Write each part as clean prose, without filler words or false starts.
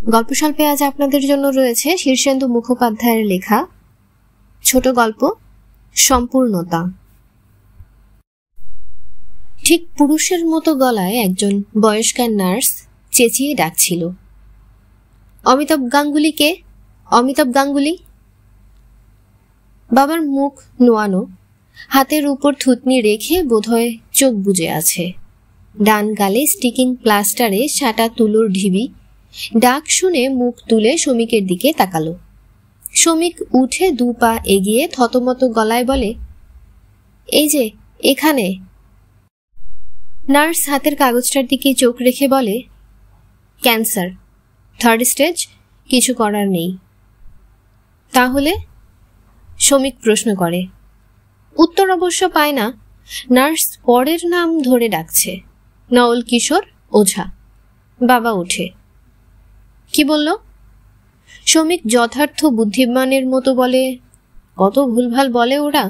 গল্পস্বল্পে আজ আপনাদের জন্য রয়েছে শীর্ষেন্দু মুখোপাধ্যায়ের লেখা ছোট গল্প সম্পূর্ণতা। ঠিক পুরুষের মতো গলায় একজন বয়স্কার নার্স চেঁচিয়ে ডাকছিল, অমিতাভ গাঙ্গুলিকে, অমিতাভ গাঙ্গুলি। বাবার মুখ নোয়ানো, হাতের উপর থুতনি রেখে বোধহয় চোখ বুজে আছে। ডান গালে স্টিকিং প্লাস্টারে সাটা তুলোর ঢিবি। ডাক শুনে মুখ তুলে শমিকের দিকে তাকালো। শমিক উঠে 2 পা এগিয়ে থতমত গলায় বলে, এই যে এখানে। নার্স হাতের কাগজটার দিকে চোখ রেখে বলে, ক্যান্সার, 3rd স্টেজ, কিছু করার নেই। তাহলে? শমিক প্রশ্ন করে। উত্তর অবশ্য পায় না। নার্স পরের নাম ধরে ডাকছে, নওল কিশোর ওঝা। বাবা ওঠে। কি বলল? শমিক যথার্থ বুদ্ধিমানের মতো বলে, কত ভুলভাল বলে ওরা,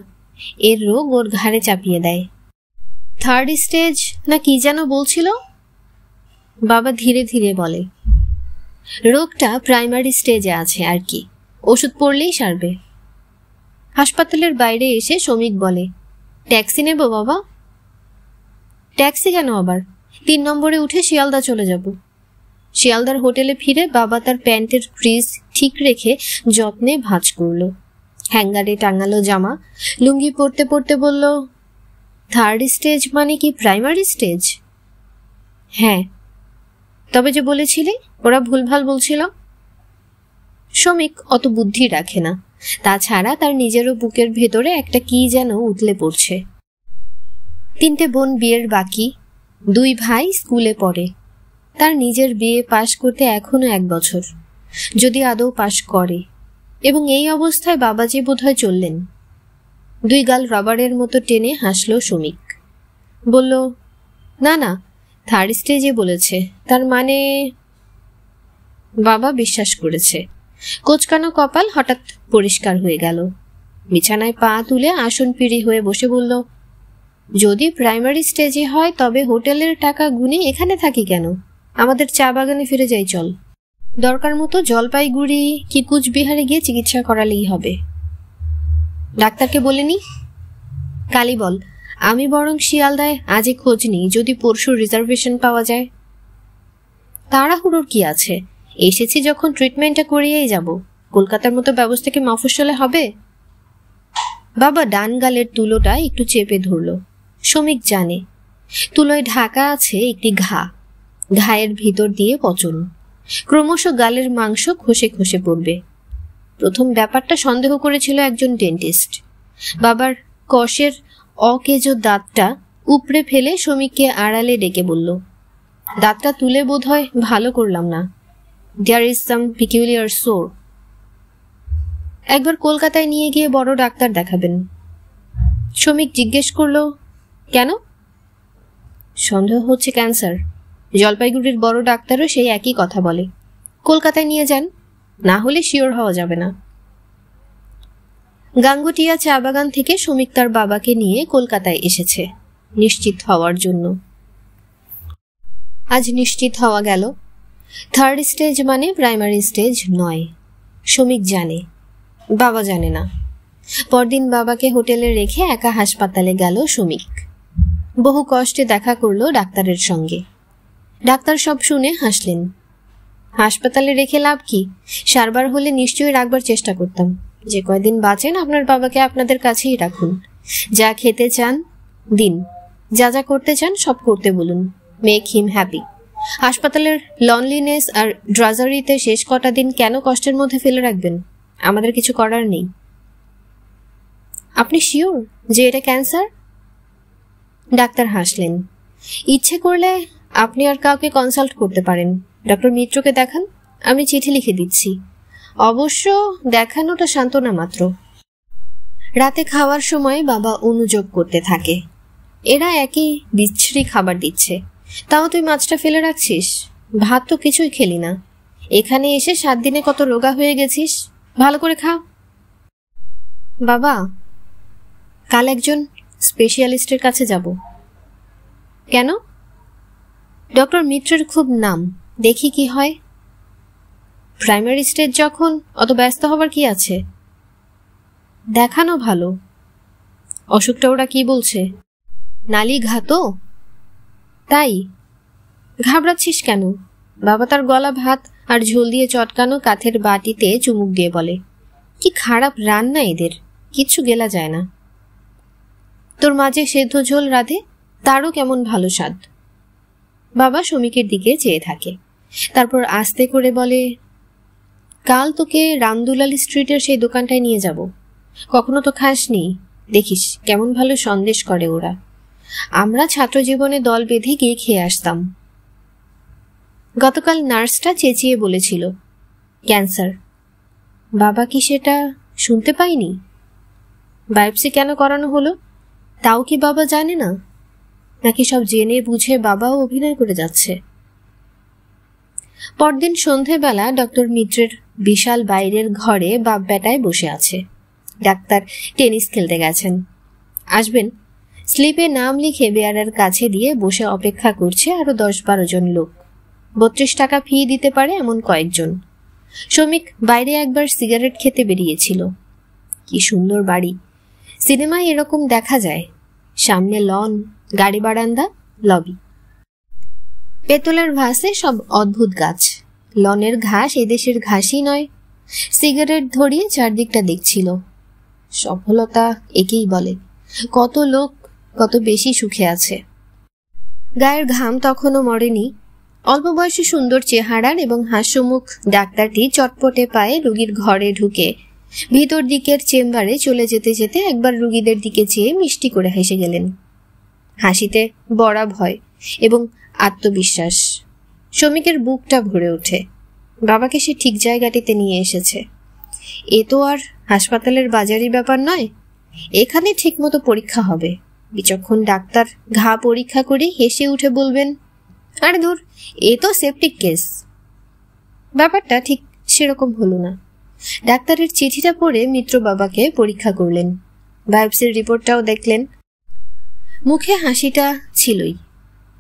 এর রোগ ওর ঘাড়ে চাপিয়ে দেয়। 3rd স্টেজ না কি যেন বলছিল? বাবা ধীরে ধীরে বলে, রোগটা প্রাইমারি স্টেজে আছে আর কি, ওষুধ পড়লেই সারবে। হাসপাতালের বাইরে এসে শমিক বলে, ট্যাক্সি নেব বাবা? ট্যাক্সি কেন আবার? 3 নম্বরে উঠে শিয়ালদা চলে যাব। শিয়ালদার হোটেলে ফিরে বাবা তার প্যান্টের ক্রিজ ঠিক রেখে যত্নে ভাঁজ করল। হ্যাঙ্গারে টাঙালো জামা, লুঙ্গি পরতে পরতে বলল, 3rd স্টেজ মানে কি প্রাইমারি স্টেজ? হ্যাঁ, তবে যে বলেছিলি ওরা ভুলভাল বলছিল। শমিক অত বুদ্ধি রাখে না, তাছাড়া তার নিজেরও বুকের ভেতরে একটা কি যেন উতলে পড়ছে। 3টে বোন বিয়ের বাকি, 2 ভাই স্কুলে পড়ে। তার নিজের বিয়ে পাশ করতে এখনো 1 বছর, যদি আদৌ পাশ করে। এবং এই অবস্থায় বাবাজি বোধহয় চললেন। 2 গাল রবারের মতো টেনে হাসল শমিক। বলল, না না, 3rd স্টেজে বলেছে, তার মানে। বাবা বিশ্বাস করেছে। কোচকানো কপাল হঠাৎ পরিষ্কার হয়ে গেল। বিছানায় পা তুলে আসন পিড়ি হয়ে বসে বলল, যদি প্রাইমারি স্টেজে হয় তবে হোটেলের টাকা গুনে এখানে থাকি কেন? আমাদের চা বাগানে ফিরে যাই চল। দরকার মতো জলপাইগুড়ি কি কুচবিহারে গিয়ে চিকিৎসা করালেই হবে। ডাক্তারকে বলেনি? কালি বল, আমি বরং শিয়ালদায় আজই খোঁজ নিই, যদি পরশু রিজার্ভেশন পাওয়া যায়। তাড়াহুড়োর কি আছে, এসেছি যখন ট্রিটমেন্টটা করিয়েই যাব। কলকাতার মতো ব্যবস্থা কি মফস্বলে হবে? বাবা ডান গালের তুলোটা একটু চেপে ধরল। শমিক জানে তুলোয় ঢাকা আছে একটি ঘা, ঘায়ের ভিতর দিয়ে পচন। ক্রমশ গালের মাংস খসে খসে পড়বে। প্রথম ব্যাপারটা সন্দেহ করেছিল একজন ডেন্টিস্ট। বাবার কষের অকেজো দাঁতটা উপড়ে ফেলে শমিককে আড়ালে ডেকে বলল, দাঁতটা তুলে বোধহয় ভালো করলাম না। দেয়ার ইজ সাম পিকুলিয়ার সোর। একবার কলকাতায় নিয়ে গিয়ে বড় ডাক্তার দেখাবেন। শমিক জিজ্ঞেস করল, কেন? সন্দেহ হচ্ছে ক্যান্সার। জলপাইগুড়ির বড় ডাক্তারও সেই একই কথা বলে। কলকাতায় নিয়ে যান, না হলে শিওর হওয়া যাবে না। গাঙ্গুটিয়া চা বাগান থেকে শমিক তার বাবাকে নিয়ে কলকাতায় এসেছে নিশ্চিত হওয়ার জন্য। আজ নিশ্চিত হওয়া গেল 3rd স্টেজ মানে প্রাইমারি স্টেজ নয়। শমিক জানে, বাবা জানে না। পরদিন বাবাকে হোটেলে রেখে একা হাসপাতালে গেল শমিক। বহু কষ্টে দেখা করলো ডাক্তারের সঙ্গে। ডাক্তার সব শুনে হাসলেন। হাসপাতালে রেখে লাভ কি? সারবার হলে নিশ্চয়ই রাখবার চেষ্টা করতাম। যে কয়দিন বাঁচেন আপনার বাবাকে আপনাদের কাছেই রাখুন। যা খেতে চান দিন, যা যা করতে চান সব করতে বলুন। Make him happy. হাসপাতালের লনলিনেস আর ড্রাজারিতে শেষ কটা দিন কেন কষ্টের মধ্যে ফেলে রাখবেন? আমাদের কিছু করার নেই। আপনি শিওর যে এটা ক্যান্সার? ডাক্তার হাসলেন। ইচ্ছে করলে আপনি আর কাউকে কনসাল্ট করতে পারেন। ডক্টর মিত্রকে দেখান, আমি চিঠি লিখে দিচ্ছি। অবশ্য দেখানোটা সান্ত্বনা মাত্র। রাতে খাওয়ার সময় বাবা অনুযোগ করতে থাকে, এরা একই বিচ্ছিরি খাবার দিচ্ছে, তাও তুই মাছটা ফেলে রাখছিস। ভাত তো কিছুই খেলি না। এখানে এসে 7 দিনে কত রোগা হয়ে গেছিস, ভালো করে খা। বাবা, কাল একজন স্পেশালিস্টের কাছে যাব। কেন? ডক্টর মিত্রের খুব নাম, দেখি কি হয়। প্রাইমারি স্টেজ যখন অত ব্যস্ত হবার কি আছে? দেখানো ভালো। অসুখটা ওরা কি বলছে? নালি ঘাতো? তাই ঘাবড়াচ্ছিস কেন? বাবা তার গলা ভাত আর ঝোল দিয়ে চটকানো কাঠের বাটিতে চুমুক দিয়ে বলে, কি খারাপ রান্না এদের, কিচ্ছু গেলা যায় না। তোর মাঝে সেদ্ধ ঝোল রাধে, তারও কেমন ভালো স্বাদ। বাবা শমিকের দিকে চেয়ে থাকে, তারপর আস্তে করে বলে, কাল তোকে রামদুলাল স্ট্রিটের সেই দোকানটায় নিয়ে যাব। কখনো তো খাসনি, দেখিস কেমন ভালো সন্দেশ করে ওরা। আমরা ছাত্র জীবনে দল বেঁধে গিয়ে খেয়ে আসতাম। গতকাল নার্সটা চেঁচিয়ে বলেছিল ক্যান্সার। বাবা কি সেটা শুনতে পাইনি? বায়োপসি কেন করানো হলো তাও কি বাবা জানে না? নাকি সব জেনে বুঝে বাবাও অভিনয় করে যাচ্ছে? পরদিন সন্ধেবেলা ডক্টর মিত্রের বিশাল বাইরের ঘরে বাপ বেটায় বসে আছে। ডাক্তার টেনিস খেলতে গেছেন, আসবেন। স্লিপে নাম লিখে বেয়ারার কাছে দিয়ে বসে অপেক্ষা করছে আরো 10-12 জন লোক। 32 টাকা ফি দিতে পারে এমন কয়েকজন। শমিক বাইরে একবার সিগারেট খেতে বেরিয়েছিল। কি সুন্দর বাড়ি, সিনেমায় এরকম দেখা যায়। সামনে লন, গাড়ি বারান্দা, লবি, পেতলের ভাসে সব অদ্ভুত গাছ। লনের ঘাস এদেশের ঘাসই নয়। সিগারেট ধরিয়ে চারদিকটা দেখছিল। সফলতা একেই বলে। কত লোক কত বেশি সুখে আছে। গায়ের ঘাম তখনও মরেনি। অল্প বয়সী সুন্দর চেহারার এবং হাস্যমুখ ডাক্তারটি চটপটে পায়ে রোগীর ঘরে ঢুকে ভিতর দিকের চেম্বারে চলে যেতে যেতে একবার রোগীদের দিকে চেয়ে মিষ্টি করে হেসে গেলেন। হাসিতে বড়া ভয় এবং আত্মবিশ্বাস। শমিকের বুকটা ভরে ওঠে। বাবাকে সে ঠিক জায়গাটিতে নিয়ে এসেছে। এ তো আর হাসপাতালের বাজারি ব্যাপার নয়। এখানে ঠিকমতো পরীক্ষা হবে। বিচক্ষণ ডাক্তার ঘা পরীক্ষা করে হেসে উঠে বলবেন, আরে ধুর, এ তো সেপটিক কেস। ব্যাপারটা ঠিক সেরকম হলো না। ডাক্তারের চিঠিটা পড়ে মিত্র বাবাকে পরীক্ষা করলেন। বায়োপসির রিপোর্টটাও দেখলেন। মুখে হাসিটা ছিলই,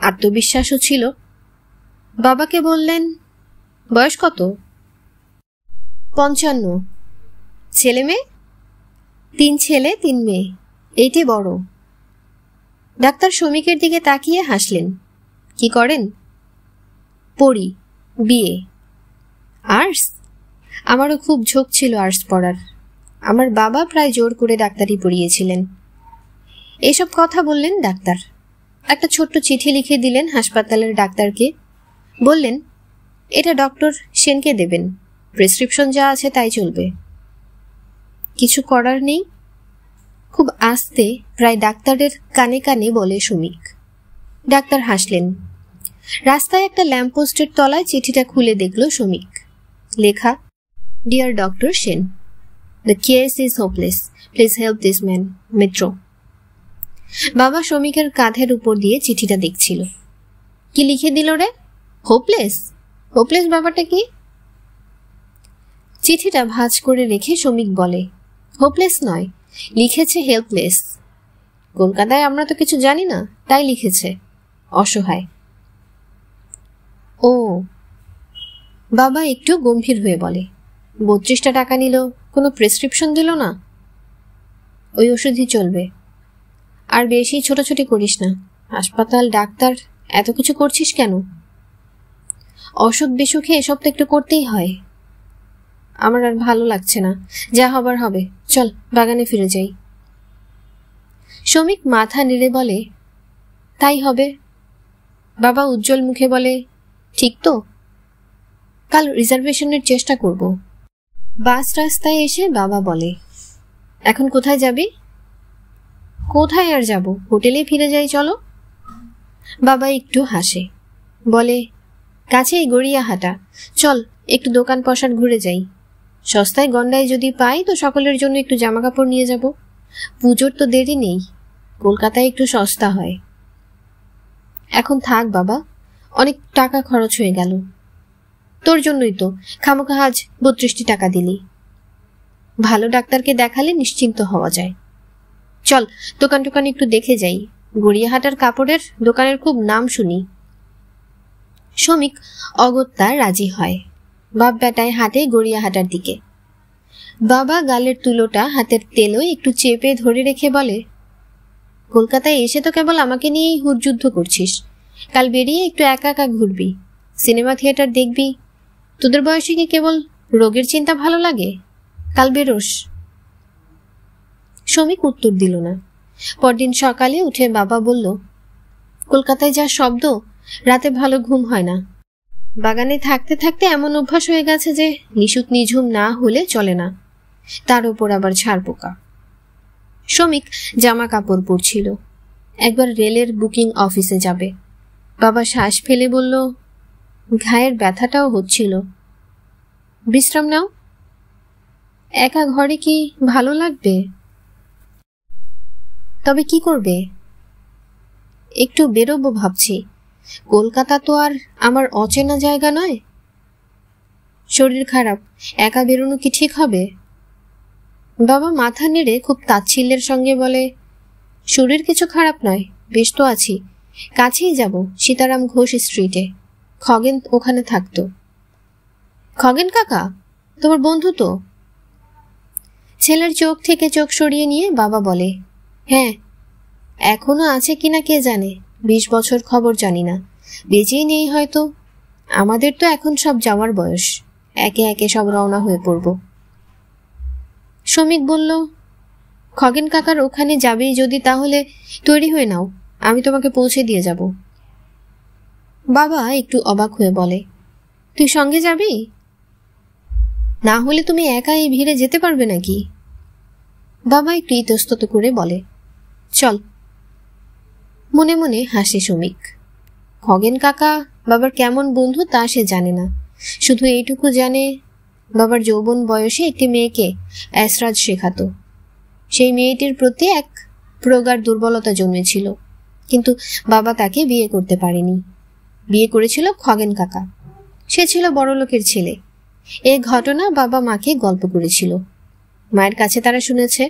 আত্মবিশ্বাসও ছিল। বাবাকে বললেন, বয়স কত? 55। ছেলে মেয়ে? 3 ছেলে 3 মেয়ে, এইটি বড়। ডাক্তার শমিকের দিকে তাকিয়ে হাসলেন। কি করেন? পড়ি, বিএ। আর্টস? আমারও খুব ঝোঁক ছিল আর্টস পড়ার। আমার বাবা প্রায় জোর করে ডাক্তারি পড়িয়েছিলেন। এসব কথা বললেন ডাক্তার। একটা ছোট্ট চিঠি লিখে দিলেন হাসপাতালের ডাক্তারকে। বললেন, এটা ডক্টর সেনকে দেবেন। প্রেসক্রিপশন যা আছে তাই চলবে। কিছু করার নেই। খুব আস্তে, প্রায় ডাক্তারের কানে কানে বলে শমিক। ডাক্তার হাসলেন। রাস্তায় একটা ল্যাম্পপোস্টের তলায় চিঠিটা খুলে দেখল শমিক। লেখা, dear doctor Sen, the case is hopeless, please help this man, Mitra. বাবা শমিকের কাঁধের উপর দিয়ে চিঠিটা দেখছিল। কি লিখে দিল রে? হোপলেস? হোপলেস ব্যাপারটা কি? চিঠিটা ভাঁজ করে রেখে শমিক বলে, হোপলেস নয়, লিখেছে হেল্পলেস। কলকাতায় আমরা তো কিছু জানি না, তাই লিখেছে অসহায়। ও। বাবা একটু গম্ভীর হয়ে বলে, 32 টাকা নিল, কোনো প্রেসক্রিপশন দিল না? ওই ওষুধই চলবে। আর বেশি ছোটাছুটি করিস না। হাসপাতাল, ডাক্তার, এত কিছু করছিস কেন? অসুখ বিসুখে এসব তো একটু করতেই হয়। আমার আর ভালো লাগছে না। যা হবার হবে, চল বাগানে ফিরে যাই। শমিক মাথা নেড়ে বলে, তাই হবে। বাবা উজ্জ্বল মুখে বলে, ঠিক তো? কাল রিজার্ভেশনের চেষ্টা করব। বাস রাস্তায় এসে বাবা বলে, এখন কোথায় যাবি? কোথায় আর যাব, হোটেলে ফিরে যাই চলো। বাবা একটু হাসে, বলে, কাছেই গড়িয়াহাটা, চল একটু দোকান পসার ঘুরে যাই। সস্তায় গন্ডায় যদি পাই তো সকলের জন্য একটু জামা কাপড় নিয়ে যাব। পুজোর তো দেরি নেই, কলকাতায় একটু সস্তা হয়। এখন থাক বাবা, অনেক টাকা খরচ হয়ে গেল। তোর জন্যই তো খামোখা আজ 32 টাকা দিলি। ভালো ডাক্তারকে দেখালে নিশ্চিন্ত হওয়া যায়। চল দোকান টোকান একটু দেখে যাই। গড়িয়াহাটার কাপড়ের দোকানের খুব নাম শুনি। শমিক অগত্যা রাজি হয়। বাপ বেটায় হাঁটে গড়িয়াহাটার দিকে। বাবা গালের তুলোটা হাতের তেলোয় একটু চেপে ধরে রেখে বলে, কলকাতায় এসে তো কেবল আমাকে নিয়েই হুড়যুদ্ধ করছিস। কাল বেরিয়ে একটু একা একা ঘুরবি, সিনেমা থিয়েটার দেখবি। তোদের বয়সে কি কেবল রোগের চিন্তা ভালো লাগে? কাল বেরোস। শ্রমিক উত্তর দিল না। পরদিন সকালে উঠে বাবা বলল, কলকাতায় যা শব্দ, রাতে ভালো ঘুম হয় না। বাগানে থাকতে থাকতে এমন অভ্যাস হয়ে গেছে যে নিশুত নিঝুম না হলে চলে না, তার উপর আবার ঝাড় পোকা। শ্রমিক জামা কাপড় পরছিল, একবার রেলের বুকিং অফিসে যাবে। বাবা শ্বাস ফেলে বলল, ঘায়ের ব্যথাটাও হচ্ছিল, বিশ্রাম নাও। একা ঘরে কি ভালো লাগবে? তবে কি করবে? একটু বেরোবো ভাবছি, কলকাতা তো আর আমার অচেনা জায়গা নয়। শরীর খারাপ, একা বেরোনো কি ঠিক হবে? বাবা মাথা নেড়ে খুব তাচ্ছিল্যের সঙ্গে বলে, শরীর কিছু খারাপ নয়, বেশ তো আছি। কাছেই যাব, সীতারাম ঘোষ স্ট্রিটে। খগেন ওখানে থাকতো। খগেন কাকা তোমার বন্ধু তো? ছেলের চোখ থেকে চোখ সরিয়ে নিয়ে বাবা বলে, হ্যাঁ, এখনো আছে কিনা কে জানে, 20 বছর খবর জানি না, বেঁচেই নেই হয়তো। আমাদের তো এখন সব যাওয়ার বয়স, একে একে সব রওনা হয়ে পড়ব। শ্রমিক বলল, খগেন কাকার ওখানে যাবেই যদি, তাহলে তৈরি হয়ে নাও, আমি তোমাকে পৌঁছে দিয়ে যাব। বাবা একটু অবাক হয়ে বলে, তুই সঙ্গে যাবি? না হলে তুমি একা এই ভিড়ে যেতে পারবে নাকি? বাবা একটু ইতস্তত করে বলে, চল। মনে মনে হাসে শ্রমিক। খগেন কাকা বাবার কেমন বন্ধু তা সে জানে না, শুধু এইটুকু জানে বাবার যৌবন বয়সে একটি মেয়েকে এসরাজ শেখাতো। সেই মেয়েটির প্রতি এক প্রগাঢ় দুর্বলতা জন্মেছিল, কিন্তু বাবা তাকে বিয়ে করতে পারেনি। বিয়ে করেছিল খগেন কাকা, সে ছিল বড়লোকের ছেলে। এই ঘটনা বাবা মাকে গল্প করেছিল, মায়ের কাছে তারা শুনেছে।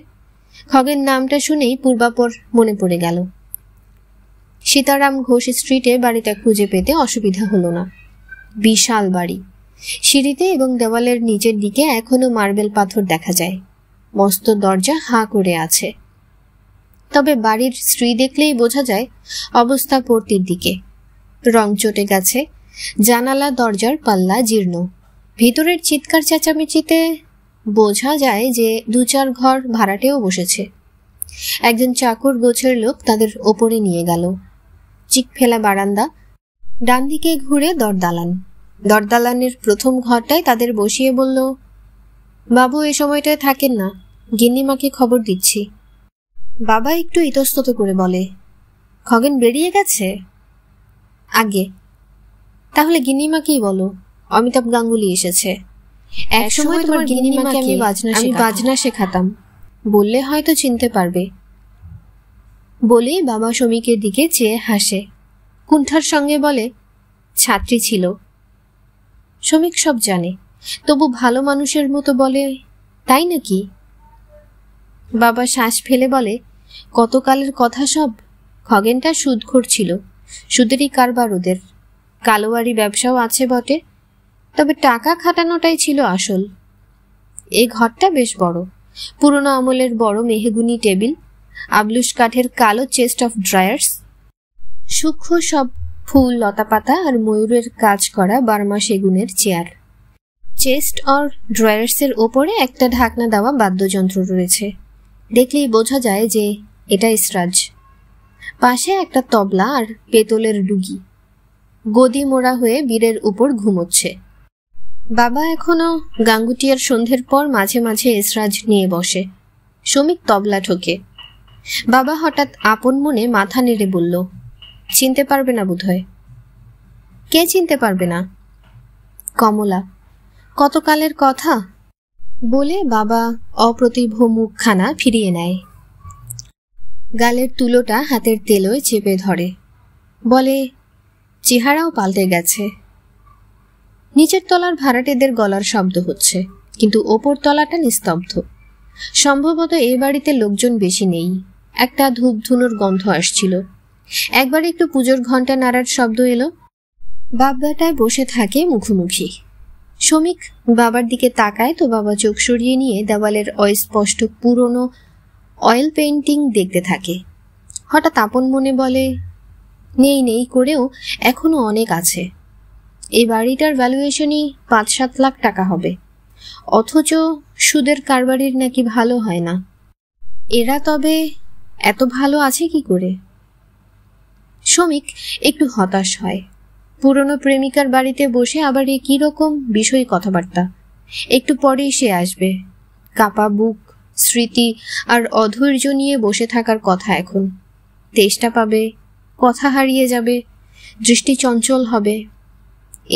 খগেন নামটা শুনেই পূর্বাপর মনে পড়ে গেল। সীতারাম ঘোষ স্ট্রিটে বাড়িটা খুঁজে পেতে অসুবিধা হলো না। বিশাল বাড়ি, সিঁড়িতে এবং দেওয়ালের নিচের দিকে এখনো মার্বেল পাথর দেখা যায়। মস্ত দরজা হাঁ করে আছে। তবে বাড়ির স্ত্রী দেখলেই বোঝা যায় অবস্থা পড়তির দিকে। রং চটে গেছে, জানালা দরজার পাল্লা জীর্ণ। ভিতরের চিৎকার চেঁচামেচিতে বোঝা যায় যে 2-4 ঘর ভাড়াটেও বসেছে। একজন চাকর গোছের লোক তাদের ওপরে নিয়ে গেল। চিক ফেলা বারান্দা, ডান দিকে ঘুরে দরদালান। দরদালানের প্রথম ঘরটায় তাদের বসিয়ে বলল, বাবু এ সময়টায় থাকেন না, গিন্নিমাকে খবর দিচ্ছি। বাবা একটু ইতস্তত করে বলে, খগেন বেরিয়ে গেছে? আগে। তাহলে গিন্নিমাকেই বলো, অমিতাভ গাঙ্গুলি এসেছে। একসময় তোমার গিন্নিমাকে আমি বাজনা শেখাতাম, বললে হয়তো চিনতে পারবে। বলেই বাবা শ্রমিকের দিকে চেয়ে হাসে, কুণ্ঠার সঙ্গে বলে, ছাত্রী ছিল। শ্রমিক সব জানে, তবু ভালো মানুষের মতো বলে, তাই নাকি? বাবা শ্বাস ফেলে বলে, কতকালের কথা সব। খগেনটা সুদখোর ছিল, সুদেরই কারবার ওদের। কালোয়ারি ব্যবসাও আছে বটে, তবে টাকা খাটানোটাই ছিল আসল। এই ঘরটা বেশ বড়, পুরনো আমলের বড় মেহগুনি টেবিল, আবলুস কাঠের কালো চেস্ট অফ ড্রায়ার্স, সূক্ষ্ম সব ফুল লতাপাতা আর ময়ূরের কাজ করা বার্মা সেগুনের চেয়ার। চেস্ট আর ড্রয়ার্সের ওপরে একটা ঢাকনা দেওয়া বাদ্যযন্ত্র রয়েছে, দেখলেই বোঝা যায় যে এটা এসরাজ। পাশে একটা তবলা আর পেতলের ডুগি। গদি মোড়া হয়ে বীরের উপর ঘুমোচ্ছে। বাবা এখনো গাঙ্গুটিয়ার সন্ধ্যের পর মাঝে মাঝে এসরাজ নিয়ে বসে। শ্রমিক তবলা ঠোকে। বাবা হঠাৎ আপন মনে মাথা নেড়ে বলল, চিনতে পারবে না বোধহয়। কে চিনতে পারবে না? কমলা। কতকালের কথা। বলে বাবা অপ্রতিভ মুখখানা ফিরিয়ে নেয়। গালের তুলোটা হাতের তেলোয় চেপে ধরে, বলে, চেহারাও পাল্টে গেছে। নিচের তলার ভাড়াটেদের গলার শব্দ হচ্ছে, কিন্তু ওপর তলাটা নিস্তব্ধ। সম্ভবত এ বাড়িতে লোকজন বেশি নেই। একটা ধূপ ধুনোর গন্ধ আসছিল। একবার একটু পুজোর ঘন্টা নাড়ার শব্দ এলো। বাপ বেটায় বসে থাকে মুখোমুখি। শমিক বাবার দিকে তাকায় তো বাবা চোখ সরিয়ে নিয়ে দেওয়ালের অস্পষ্ট পুরনো অয়েল পেইন্টিং দেখতে থাকে। হঠাৎ আপন মনে বলে, নেই নেই করেও এখনো অনেক আছে। এই বাড়িটার ভ্যালুয়েশনই 5-7 লাখ টাকা হবে, অথচ সুদের কারবারির নাকি ভালো হয় না। এরা তবে এত ভালো আছে কি করে? শমিক একটু হতাশ হয়। পুরনো প্রেমিকার বাড়িতে বসে আবার এ কি রকম বিষয় কথাবার্তা। একটু পরেই সে আসবে। কাপা বুক, স্মৃতি আর অধৈর্য নিয়ে বসে থাকার কথা এখন। তেষ্টা পাবে, কথা হারিয়ে যাবে, দৃষ্টি চঞ্চল হবে।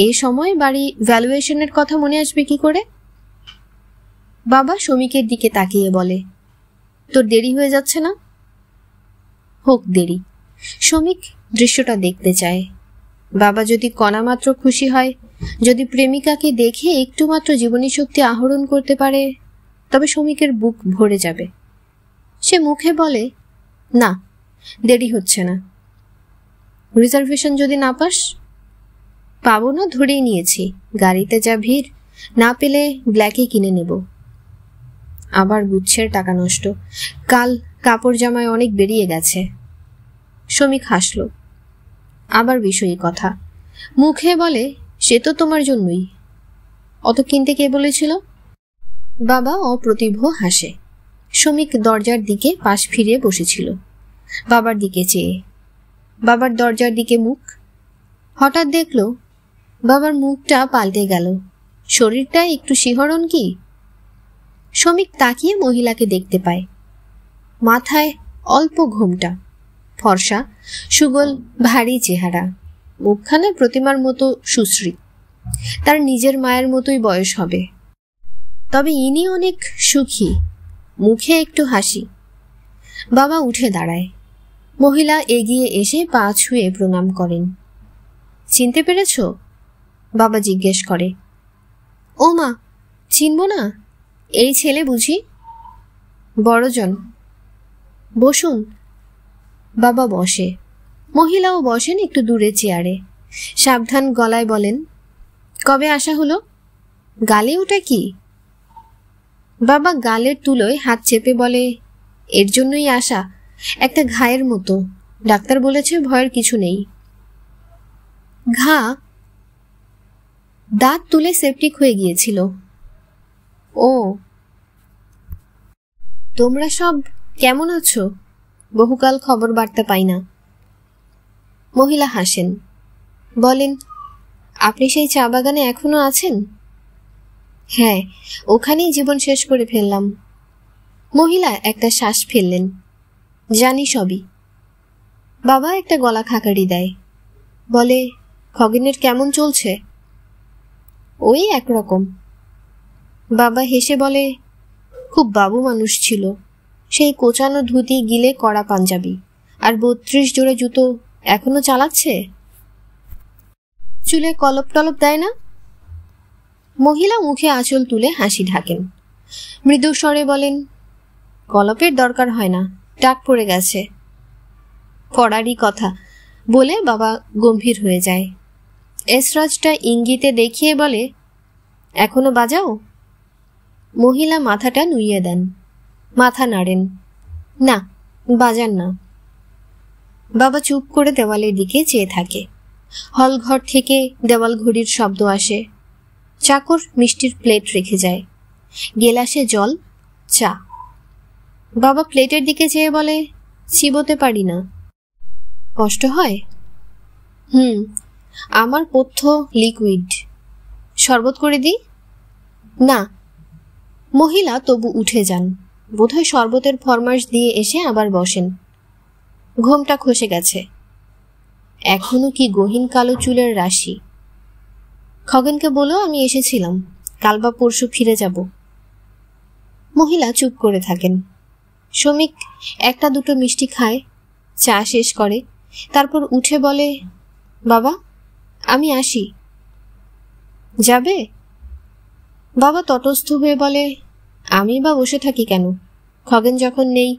এই সময় বাড়ি ভ্যালুয়েশনের কথা মনে আসবে কি করে? বাবা শমিকের দিকে তাকিয়ে বলে, তোর দেরি হয়ে যাচ্ছে না? হোক দেরি। শমিক দৃশ্যটা দেখতে চায়। বাবা যদি কণামাত্র খুশি হয়, যদি প্রেমিকাকে দেখে একটু মাত্র জীবনী শক্তি আহরণ করতে পারে, তবে শমিকের বুক ভরে যাবে। সে মুখে বলে, না, দেরি হচ্ছে না। রিজার্ভেশন যদি না পাস? পাবো না ধরেই নিয়েছি, গাড়িতে যা ভিড়, না পেলে ব্ল্যাকে কিনে নেব। আবার গুচ্ছের টাকা নষ্ট, কাল কাপড় জামায় অনেক বেরিয়ে গেছে। শমিক হাসল। আবার বিষয়ী কথা, মুখে বলে, সে তো তোমার জন্যই। অত কিনতে কে বলেছিল? বাবা অপ্রতিভ হাসে। শমিক দরজার দিকে পাশ ফিরে বসেছিল, বাবার দিকে চেয়ে। বাবার দরজার দিকে মুখ। হঠাৎ দেখল বাবার মুখটা পাল্টে গেল, শরীরটা একটু শিহরণ কি। শমিক তাকিয়ে মহিলাকে দেখতে পায়। মাথায় অল্প ঘোমটা, ফর্সা, সুগোল ভারী চেহারা, মুখখানা প্রতিমার মতো সুশ্রী। তার নিজের মায়ের মতোই বয়স হবে, তবে ইনি অনেক সুখী, মুখে একটু হাসি। বাবা উঠে দাঁড়ায়। মহিলা এগিয়ে এসে পা ছুঁয়ে প্রণাম করেন। চিনতে পেরেছ? বাবা জিজ্ঞেস করে। ও মা, চিনব না? এই ছেলে বুঝি? বড়জন। বসুন। বাবা বসে। মহিলাও বসেন একটু দূরে চেয়ারে। সাবধান গলায় বলেন, কবে আসা হলো? গালে ওটা কি? বাবা গালের তুলোয় হাত চেপে বলে, এর জন্যই আসা, একটা ঘায়ের মতো। ডাক্তার বলেছে ভয়ের কিছু নেই। ঘা? দাঁত তুলে সেপটিক হয়ে গিয়েছিল। ও, তোমরা সব কেমন আছো? বহুকাল খবর বার্তা পাই না। মহিলা হাসেন, বলেন, আপনি সেই চা বাগানে এখনো আছেন? হ্যাঁ, ওখানেই জীবন শেষ করে ফেললাম। মহিলা একটা শ্বাস ফেললেন। জানি সবই। বাবা একটা গলা খাকারি দেয়, বলে, খগেনের কেমন চলছে? ওই একরকম। বাবা হেসে বলে, খুব বাবু মানুষ ছিল। সেই কোচানো ধুতি গিলে কড়া পাঞ্জাবি আর 32 জোড়া জুতো এখনো চালাচ্ছে। চুলে কলপ টলপ দেয় না? মহিলা মুখে আঁচল তুলে হাসি ঢাকেন। মৃদু স্বরে বলেন, কলপের দরকার হয় না, টাক পড়ে গেছে। কড়ারই কথা বলে বাবা গম্ভীর হয়ে যায়। এসরাজটা ইঙ্গিতে দেখিয়ে বলে, এখনো বাজাও? মহিলা মাথাটা নুইয়ে দেন, মাথা নাড়েন। না, বাজান না। বাবা চুপ করে দেওয়ালের দিকে চেয়ে থাকে। হলঘর থেকে দেওয়াল ঘড়ির শব্দ আসে। চাকর মিষ্টির প্লেট রেখে যায়। গেলাসে জল, চা। বাবা প্লেটের দিকে চেয়ে বলে, চিবোতে পারি না। কষ্ট হয়? আমার পথ্য লিকুইড। শরবত করে দিই? না। মহিলা তবু উঠে যান। বোধহয় শরবতের ফরমাশ দিয়ে এসে আবার বসেন। ঘোমটা খসে গেছে, এখনো কি গহীন কালো চুলের রাশি। খগেনকে বলো আমি এসেছিলাম, কাল বা পরশু ফিরে যাব। মহিলা চুপ করে থাকেন। শমিক একটা দুটো মিষ্টি খায়, চা শেষ করে, তারপর উঠে বলে, বাবা আমি আসি। যাবে? বাবা তটস্থ হয়ে বলে, আমি বা বসে থাকি কেন, খগেন যখন নেই।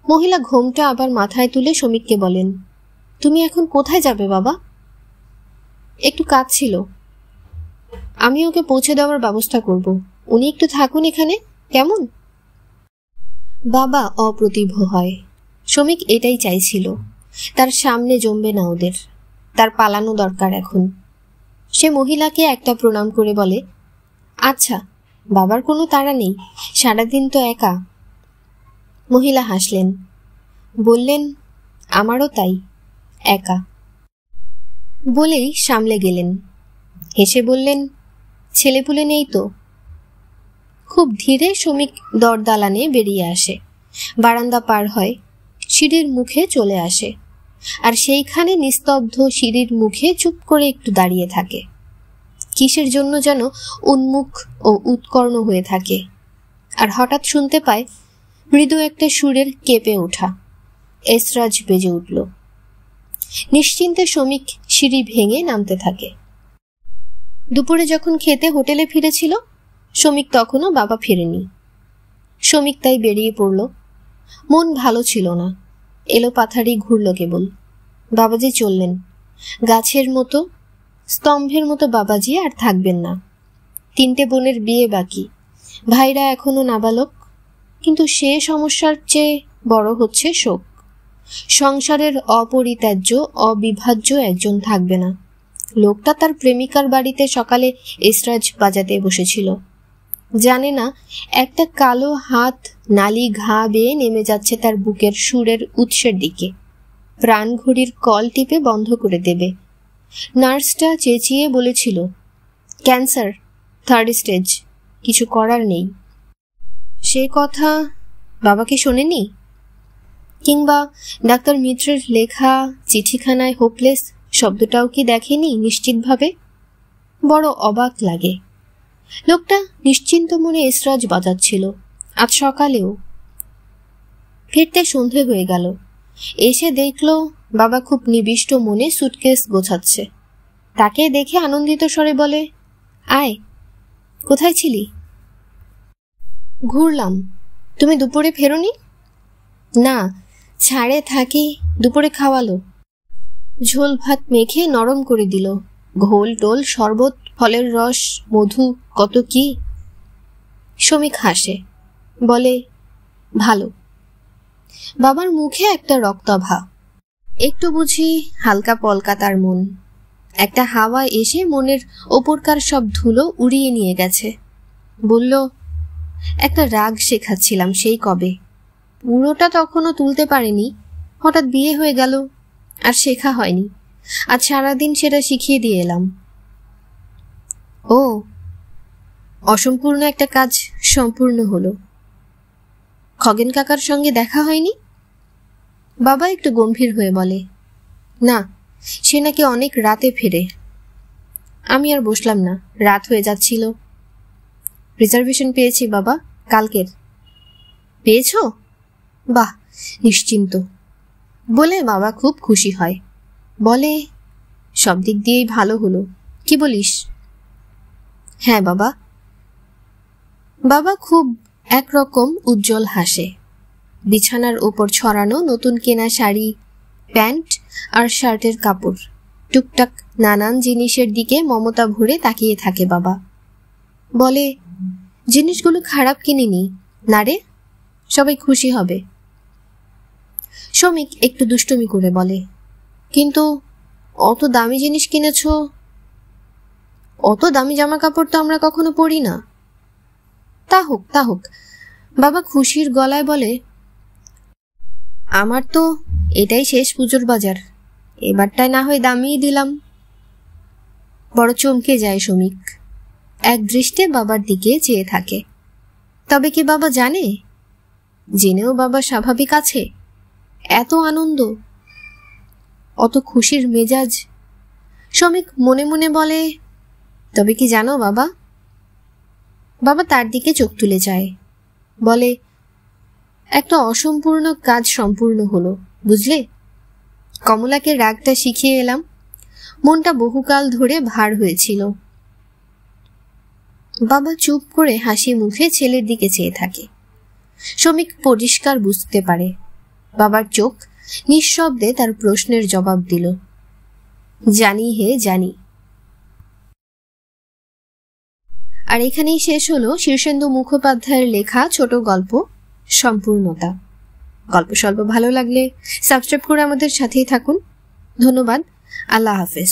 মহিলা ঘোমটা আবার মাথায় তুলে শমিককে বলেন, তুমি এখন কোথায় যাবে বাবা? একটু কাজ ছিল। আমি ওকে পৌঁছে দেওয়ার ব্যবস্থা করব, উনি একটু থাকুন এখানে, কেমন? বাবা অপ্রতিভ হয়। শমিক এটাই চাইছিল, তার সামনে জমবে না ওদের, তার পালানো দরকার এখন। সে মহিলাকে একটা প্রণাম করে বলে, আচ্ছা, বাবার কোনো তাড়া নেই, সারাদিন তো একা। মহিলা হাসলেন, বললেন, আমারও তাই, একা। বলেই সামলে গেলেন। হেসে বললেন, ছেলেপুলে নেই তো? খুব ধীরে শমিক দরদালানে বেরিয়ে আসে, বারান্দা পার হয়, সিঁড়ির মুখে চলে আসে, আর সেইখানে নিস্তব্ধ সিঁড়ির মুখে চুপ করে একটু দাঁড়িয়ে থাকে। কিসের জন্য যেন উন্মুখ ও উৎকর্ণ হয়ে থাকে, আর হঠাৎ শুনতে পায় মৃদু একটা সুরের কেঁপে ওঠা। এসরাজ বেজে উঠল। নিশ্চিন্তে শমিক সিঁড়ি ভেঙে নামতে থাকে। দুপুরে যখন খেতে হোটেলে ফিরেছিল, শমিক তখনও বাবা ফেরেনি। শমিক তাই বেরিয়ে পড়ল। মন ভালো ছিল না, এলো পাথারি ঘুরল কেবল। বাবাজি চললেন, গাছের মতো, স্তম্ভের মতো বাবাজি আর থাকবেন না। 3টে বোনের বিয়ে বাকি, ভাইরা এখনো নাবালক, কিন্তু সে সমস্যার চেয়ে বড় হচ্ছে শোক। সংসারের অপরিত্যাজ্য অবিভাজ্য একজন থাকবে না। লোকটা তার প্রেমিকার বাড়িতে সকালে এসরাজ বাজাতে বসেছিল, জানে না একটা কালো হাত নালি ঘা বেয়ে নেমে যাচ্ছে তার বুকের সুরের উৎসের দিকে। প্রাণ ঘড়ির কল টিপে বন্ধ করে দেবে। নার্সটা চেঁচিয়ে বলেছিল, ক্যান্সার, 3rd স্টেজ, কিছু করার নেই। সে কথা বাবাকে শোনেনি? কিংবা ডাক্তার মিত্রের লেখা চিঠিখানায় হোপলেস শব্দটাও কি দেখেনি নিশ্চিতভাবে? বড় অবাক লাগে। লোকটা নিশ্চিন্ত মনে এসরাজ বাজাচ্ছিল, আজ সকালেও। ফিরতে সন্ধে হয়ে গেল। এসে দেখল বাবা খুব নিবিষ্ট মনে সুটকেস গোছাচ্ছে। তাকে দেখে আনন্দিত স্বরে বলে, আয়, কোথায় ছিলি? ঘুরলাম। তুমি দুপুরে ফেরোনি? না, ছাড়ে থাকি, দুপুরে খাওয়ালো। ঝোল ভাত মেখে নরম করে দিল, ঘোল টোল, শরবত, ফলের রস, মধু, কত কি। শমিক হাসে, বলে, ভালো। বাবার মুখে একটা রক্তাভা, একটু বুঝি হালকা পলকা তার মন। একটা হাওয়া এসে মনের ওপরকার সব ধুলো উড়িয়ে নিয়ে গেছে। বলল, একটা রাগ শেখাচ্ছিলাম সেই কবে, পুরোটা তখনও তুলতে পারেনি, হঠাৎ বিয়ে হয়ে গেল, আর শেখা হয়নি। আজ সারাদিন সেটা শিখিয়ে দিয়ে এলাম। ও, অসম্পূর্ণ একটা কাজ সম্পূর্ণ হলো। খগেন কাকার সঙ্গে দেখা হয়নি? বাবা একটু গম্ভীর হয়ে বলে, না, সে নাকি অনেক রাতে ফেরে। আমি আর বসলাম না, রাত হয়ে যাচ্ছিল। রিজার্ভেশন পেয়েছি বাবা, কালকের। পেয়েছ? বাহ, নিশ্চিন্ত। বলে বাবা খুব খুশি হয়, বলে, সব দিক দিয়েই ভালো হলো, কি বলিস? হ্যাঁ বাবা। বাবা খুব একরকম উজ্জ্বল হাসে। বিছানার ওপর ছড়ানো নতুন কেনা শাড়ি, প্যান্ট আর শার্টের কাপড়, টুকটাক নানান জিনিসের দিকে মমতা ভরে তাকিয়ে থাকে বাবা। বলে, জিনিসগুলো খারাপ কিনিনি না রে, সবাই খুশি হবে। শমিক একটু দুষ্টুমি করে বলে, কিন্তু অত দামি জিনিস কিনেছ? অত দামি জামা কাপড় তো আমরা কখনো পরি না। তা হোক, তা হোক। বাবা খুশির গলায় বলে, আমার তো এটাই শেষ পুজোর বাজার, এবারটায় না হয় দামিই দিলাম। বড় চমকে যায় শমিক, এক দৃষ্টে বাবার দিকে চেয়ে থাকে। তবে কি বাবা জানে? জেনেও বাবা স্বাভাবিক আছে? এত আনন্দ, অত খুশির মেজাজ। শমিক মনে মনে বলে, তবে কি জানো বাবা? বাবা তার দিকে চোখ তুলে যায়, বলে, একটা অসম্পূর্ণ কাজ সম্পূর্ণ হলো, বুঝলে? কমলাকে রাগটা শিখিয়ে এলাম, মনটা বহুকাল ধরে ভার হয়েছিল। বাবা চুপ করে হাসি মুখে ছেলের দিকে চেয়ে থাকে। শমিক পরিষ্কার বুঝতে পারে বাবার চোখ নিঃশব্দে তার প্রশ্নের জবাব দিল, জানি হে জানি। আর এখানেই শেষ হলো শীর্ষেন্দু মুখোপাধ্যায়ের লেখা ছোট গল্প সম্পূর্ণতা। গল্প স্বল্প ভালো লাগলে সাবস্ক্রাইব করে আমাদের সাথেই থাকুন। ধন্যবাদ। আল্লাহ হাফেজ।